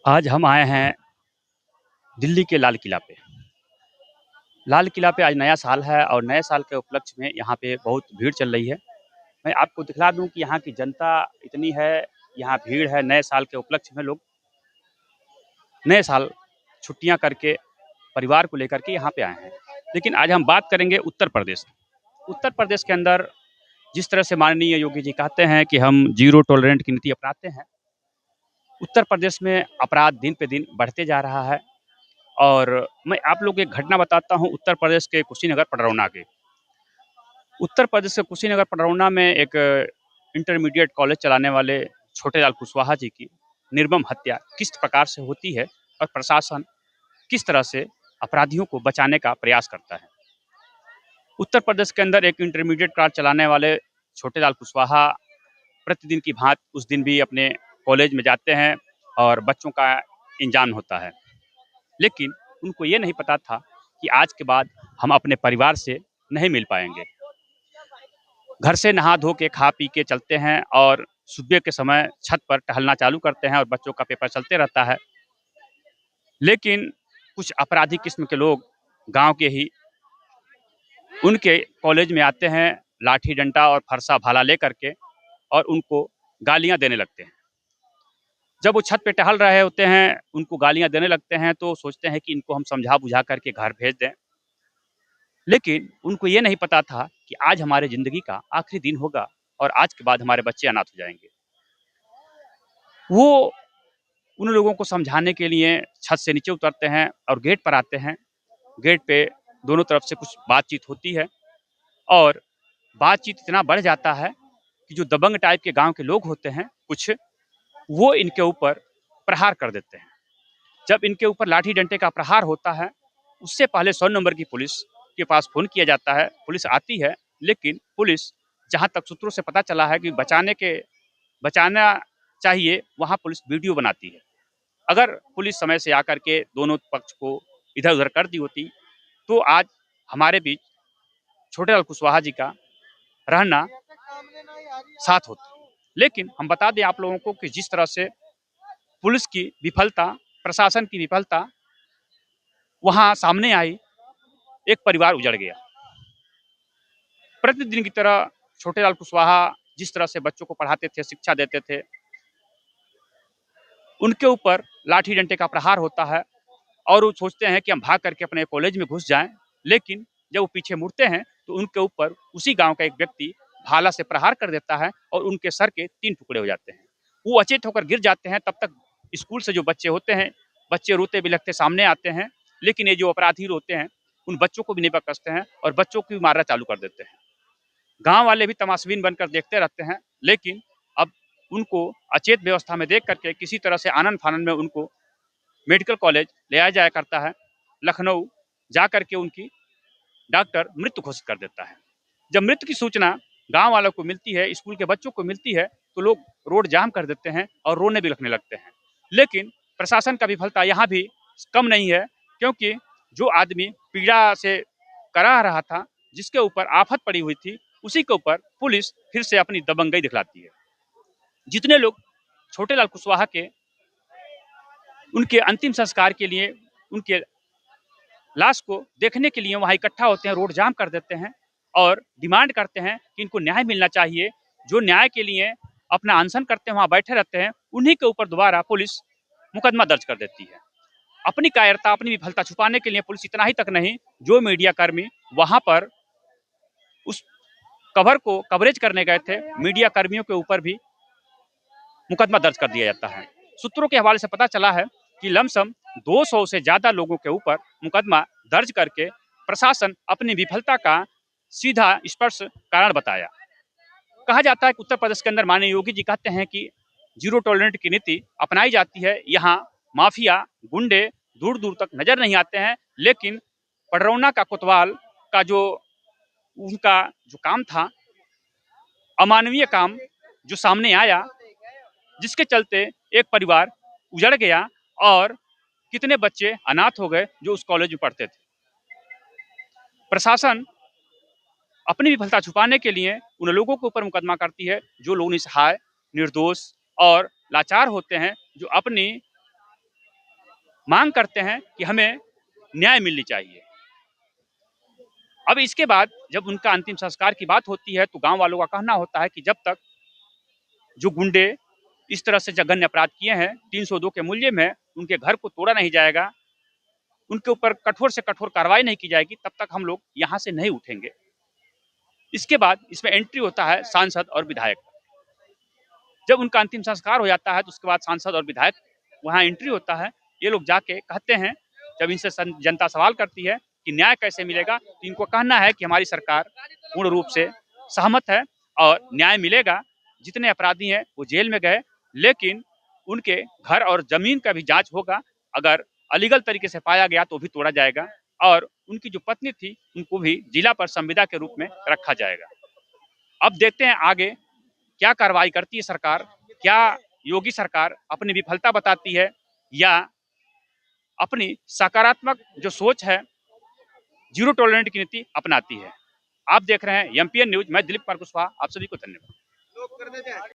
आज हम आए हैं दिल्ली के लाल किला पे। लाल किला पे आज नया साल है और नए साल के उपलक्ष्य में यहाँ पे बहुत भीड़ चल रही है। मैं आपको दिखला दूँ कि यहाँ की जनता इतनी है, यहाँ भीड़ है। नए साल के उपलक्ष्य में लोग नए साल छुट्टियाँ करके परिवार को लेकर के यहाँ पे आए हैं। लेकिन आज हम बात करेंगे उत्तर प्रदेश की। उत्तर प्रदेश के अंदर जिस तरह से माननीय योगी जी कहते हैं कि हम ज़ीरो टॉलरेंट की नीति अपनाते हैं, उत्तर प्रदेश में अपराध दिन पे दिन बढ़ते जा रहा है। और मैं आप लोग को एक घटना बताता हूँ उत्तर प्रदेश के कुशीनगर पडरौना की। उत्तर प्रदेश के कुशीनगर पडरौना में एक इंटरमीडिएट कॉलेज चलाने वाले छोटेलाल कुशवाहा जी की निर्मम हत्या किस प्रकार से होती है और प्रशासन किस तरह से अपराधियों को बचाने का प्रयास करता है। उत्तर प्रदेश के अंदर एक इंटरमीडिएट कार चलाने वाले छोटेलाल कुशवाहा प्रतिदिन की भांति उस दिन भी अपने कॉलेज में जाते हैं और बच्चों का इंजाम होता है। लेकिन उनको ये नहीं पता था कि आज के बाद हम अपने परिवार से नहीं मिल पाएंगे। घर से नहा धो के खा पी के चलते हैं और सुबह के समय छत पर टहलना चालू करते हैं और बच्चों का पेपर चलते रहता है। लेकिन कुछ अपराधी किस्म के लोग गांव के ही उनके कॉलेज में आते हैं, लाठी डंडा और फरसा भाला लेकर के, और उनको गालियां देने लगते हैं। जब वो छत पे टहल रहे होते हैं, उनको गालियां देने लगते हैं तो सोचते हैं कि इनको हम समझा बुझा करके घर भेज दें। लेकिन उनको ये नहीं पता था कि आज हमारे ज़िंदगी का आखिरी दिन होगा और आज के बाद हमारे बच्चे अनाथ हो जाएँगे। वो उन लोगों को समझाने के लिए छत से नीचे उतरते हैं और गेट पर आते हैं। गेट पे दोनों तरफ से कुछ बातचीत होती है और बातचीत इतना बढ़ जाता है कि जो दबंग टाइप के गाँव के लोग होते हैं कुछ, वो इनके ऊपर प्रहार कर देते हैं। जब इनके ऊपर लाठी डंडे का प्रहार होता है, उससे पहले 100 नंबर की पुलिस के पास फ़ोन किया जाता है। पुलिस आती है, लेकिन पुलिस, जहाँ तक सूत्रों से पता चला है कि बचाना चाहिए, वहाँ पुलिस वीडियो बनाती है। अगर पुलिस समय से आकर के दोनों पक्ष को इधर-उधर कर दी होती, तो आज हमारे बीच छोटेलाल कुशवाहा जी का रहना साथ होता। लेकिन हम बता दें आप लोगों को कि जिस तरह से पुलिस की विफलता, प्रशासन की विफलता वहाँ सामने आई, एक परिवार उजड़ गया। प्रतिदिन की तरह छोटेलाल कुशवाहा जिस तरह से बच्चों को पढ़ाते थे, शिक्षा देते थे, उनके ऊपर लाठी डंडे का प्रहार होता है और वो सोचते हैं कि हम भाग करके अपने कॉलेज में घुस जाएं। लेकिन जब वो पीछे मुड़ते हैं तो उनके ऊपर उसी गांव का एक व्यक्ति भाला से प्रहार कर देता है और उनके सर के 3 टुकड़े हो जाते हैं। वो अचेत होकर गिर जाते हैं। तब तक स्कूल से जो बच्चे होते हैं, बच्चे रोते बिलखते सामने आते हैं, लेकिन ये जो अपराधी होते हैं, उन बच्चों को भी नहीं बख्शते हैं और बच्चों को भी मारना चालू कर देते हैं। गाँव वाले भी तमाशबीन बनकर देखते रहते हैं, लेकिन अब उनको अचेत व्यवस्था में देख करके किसी तरह से आनन-फानन में उनको मेडिकल कॉलेज ले आया जाया करता है। लखनऊ जा करके उनकी डॉक्टर मृत्यु घोषित कर देता है। जब मृत्यु की सूचना गाँव वालों को मिलती है, स्कूल के बच्चों को मिलती है, तो लोग रोड जाम कर देते हैं और रोने भी लगने लगते हैं। लेकिन प्रशासन का विफलता यहाँ भी कम नहीं है, क्योंकि जो आदमी पीड़ा से कराह रहा था, जिसके ऊपर आफत पड़ी हुई थी, उसी के ऊपर पुलिस फिर से अपनी दबंगई दिखलाती है। जितने लोग छोटेलाल कुशवाहा के उनके अंतिम संस्कार के लिए, उनके लाश को देखने के लिए वहाँ इकट्ठा होते हैं, रोड जाम कर देते हैं और डिमांड करते हैं कि इनको न्याय मिलना चाहिए। जो न्याय के लिए अपना अनशन करते हैं, वहाँ बैठे रहते हैं, उन्हीं के ऊपर दोबारा पुलिस मुकदमा दर्ज कर देती है। अपनी कायरता, अपनी विफलता छुपाने के लिए पुलिस इतना ही तक नहीं, जो मीडिया कर्मी वहाँ पर उस कवर को कवरेज करने गए थे, मीडिया कर्मियों के ऊपर भी मुकदमा दर्ज कर दिया जाता है। सूत्रों के हवाले से पता चला है कि लमसम 200 से ज्यादा लोगों के ऊपर मुकदमा दर्ज करके प्रशासन अपनी विफलता का सीधा स्पर्श कारण बताया। कहा जाता है कि उत्तर प्रदेश के अंदर माननीय योगी जी कहते हैं कि जीरो टॉलरेंट की नीति अपनाई जाती है। यहाँ माफिया, गुंडे दूर दूर तक नजर नहीं आते हैं, लेकिन पडरौना का कोतवाल का जो उनका जो काम था, अमानवीय काम जो सामने आया, जिसके चलते एक परिवार उजड़ गया और कितने बच्चे अनाथ हो गए जो उस कॉलेज में पढ़ते थे। प्रशासन अपनी विफलता छुपाने के लिए उन लोगों के ऊपर मुकदमा करती है जो लोग निसहाय, निर्दोष और लाचार होते हैं, जो अपनी मांग करते हैं कि हमें न्याय मिलनी चाहिए। अब इसके बाद जब उनका अंतिम संस्कार की बात होती है तो गांव वालों का कहना होता है कि जब तक जो गुंडे इस तरह से जघन्य अपराध किए हैं 302 के मूल्य में उनके घर को तोड़ा नहीं जाएगा, उनके ऊपर कठोर से कठोर कार्रवाई नहीं की जाएगी, तब तक हम लोग यहाँ से नहीं उठेंगे। इसके बाद इसमें एंट्री होता है सांसद और विधायक। जब उनका अंतिम संस्कार हो जाता है तो उसके बाद सांसद और विधायक वहाँ एंट्री होता है। ये लोग जाके कहते हैं, जब इनसे जनता सवाल करती है कि न्याय कैसे मिलेगा, तो इनको कहना है कि हमारी सरकार पूर्ण रूप से सहमत है और न्याय मिलेगा। जितने अपराधी हैं वो जेल में गए, लेकिन उनके घर और जमीन का भी जांच होगा। अगर अलीगल तरीके से पाया गया तो भी तोड़ा जाएगा और उनकी जो पत्नी थी उनको भी जिला पर संविदा के रूप में रखा जाएगा। अब देखते हैं आगे क्या कार्रवाई करती है सरकार, क्या योगी सरकार अपनी विफलता बताती है या अपनी सकारात्मक जो सोच है, जीरो टॉलरेंट की नीति अपनाती है। आप देख रहे हैं एमपीएन न्यूज, मैं दिलीप कुमार कुशवाहा, आप सभी को धन्यवाद।